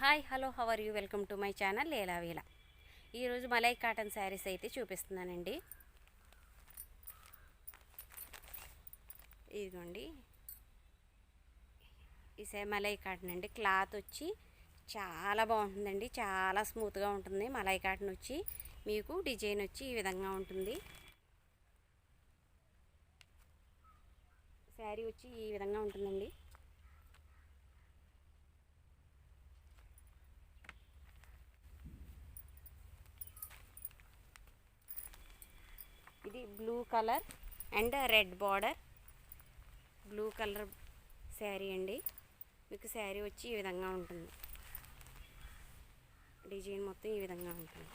Hi hello how are you welcome to my channel Leela Veela. ఈరోజు malai cotton saris అయితే చూపిస్తున్నానండి. ఇదిగోండి, ఈ మలై కాటన్ అండి. క్లాత్ వచ్చి చాలా బాగుంటుందండి, చాలా స్మూత్గా ఉంటుంది. మలై కాటన్ వచ్చి మీకు డిజైన్ వచ్చి ఈ విధంగా ఉంటుంది. శారీ వచ్చి ఈ విధంగా ఉంటుందండి. ఇది blue colour and red border, blue colour sari అండి. మీకు శారీ వచ్చి ఈ విధంగా ఉంటుంది. డిజైన్ మొత్తం ఈ విధంగా ఉంటుంది.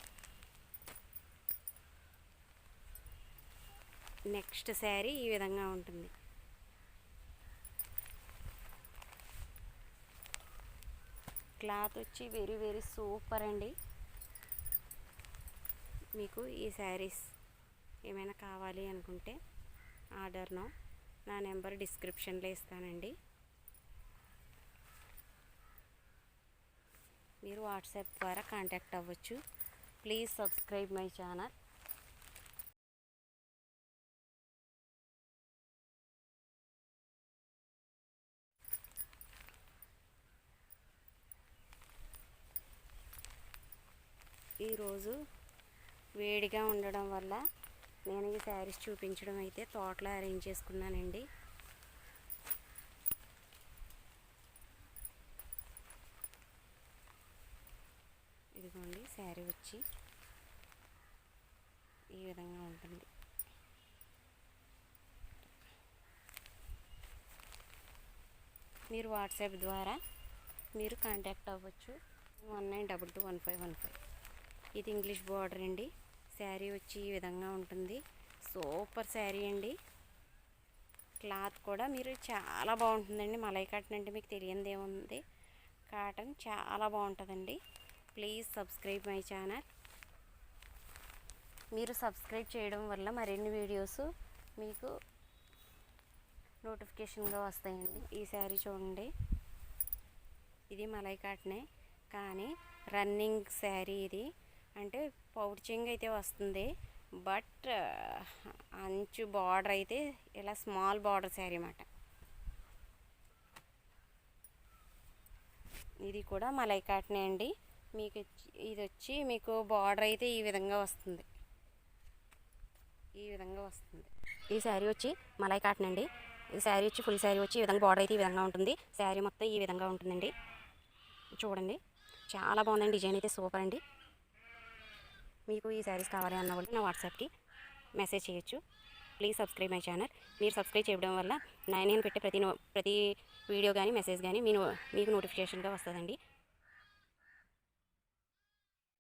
నెక్స్ట్ శారీ ఈ విధంగా ఉంటుంది. క్లాత్ వచ్చి వెరీ వెరీ సూపర్ అండి. మీకు ఈ శారీస్ ఏమైనా కావాలి అనుకుంటే ఆర్డర్ను నా నెంబర్ డిస్క్రిప్షన్లో ఇస్తానండి. మీరు వాట్సాప్ ద్వారా కాంటాక్ట్ అవ్వచ్చు. Please subscribe my channel. ఈరోజు వేడిగా ఉండడం వల్ల నేను ఈ శారీస్ చూపించడం అయితే తోటలో అరేంజ్ చేసుకున్నానండి. ఇదిగోండి, శారీ వచ్చి ఈ విధంగా ఉంటుంది. మీరు వాట్సాప్ ద్వారా మీరు కాంటాక్ట్ అవ్వచ్చు. 19221515. ఇది ఇంగ్లీష్ బార్డర్ అండి. శారీ వచ్చి ఈ విధంగా ఉంటుంది. సూపర్ శారీ అండి. క్లాత్ కూడా మీరు చాలా బాగుంటుందండి. మలై కాటన్ అంటే మీకు తెలియనిది ఏముంది, కాటన్ చాలా బాగుంటుందండి. Please subscribe my channel. మీరు సబ్స్క్రైబ్ చేయడం వల్ల మరిన్ని వీడియోస్ మీకు నోటిఫికేషన్గా వస్తాయండి. ఈ శారీ చూడండి, ఇది మలై కాటనే కానీ రన్నింగ్ శారీ. ఇది అంటే పౌచింగ్ అయితే వస్తుంది, బట్ అంచు బార్డర్ అయితే ఇలా స్మాల్ బార్డర్ శారీ అన్నమాట. ఇది కూడా మలై కాటనే అండి. మీకు ఇది వచ్చి మీకు బార్డర్ అయితే ఈ విధంగా వస్తుంది, ఈ విధంగా వస్తుంది. ఈ శారీ వచ్చి మలై కాటన్ అండి. ఈ శారీ వచ్చి ఫుల్ శారీ వచ్చి ఈ విధంగా బార్డర్ అయితే ఈ విధంగా ఉంటుంది. శారీ మొత్తం ఈ విధంగా ఉంటుందండి. చూడండి, చాలా బాగుందండి. డిజైన్ అయితే సూపర్ అండి. మీకు ఈ శారీస్ కావాలి అన్న వాళ్ళు నా వాట్సాప్కి మెసేజ్ చేయొచ్చు. Please subscribe my channel. మీరు సబ్స్క్రైబ్ చేయడం వల్ల నేను పెట్టే ప్రతి వీడియో కానీ మెసేజ్ కానీ మీకు నోటిఫికేషన్గా వస్తుందండి.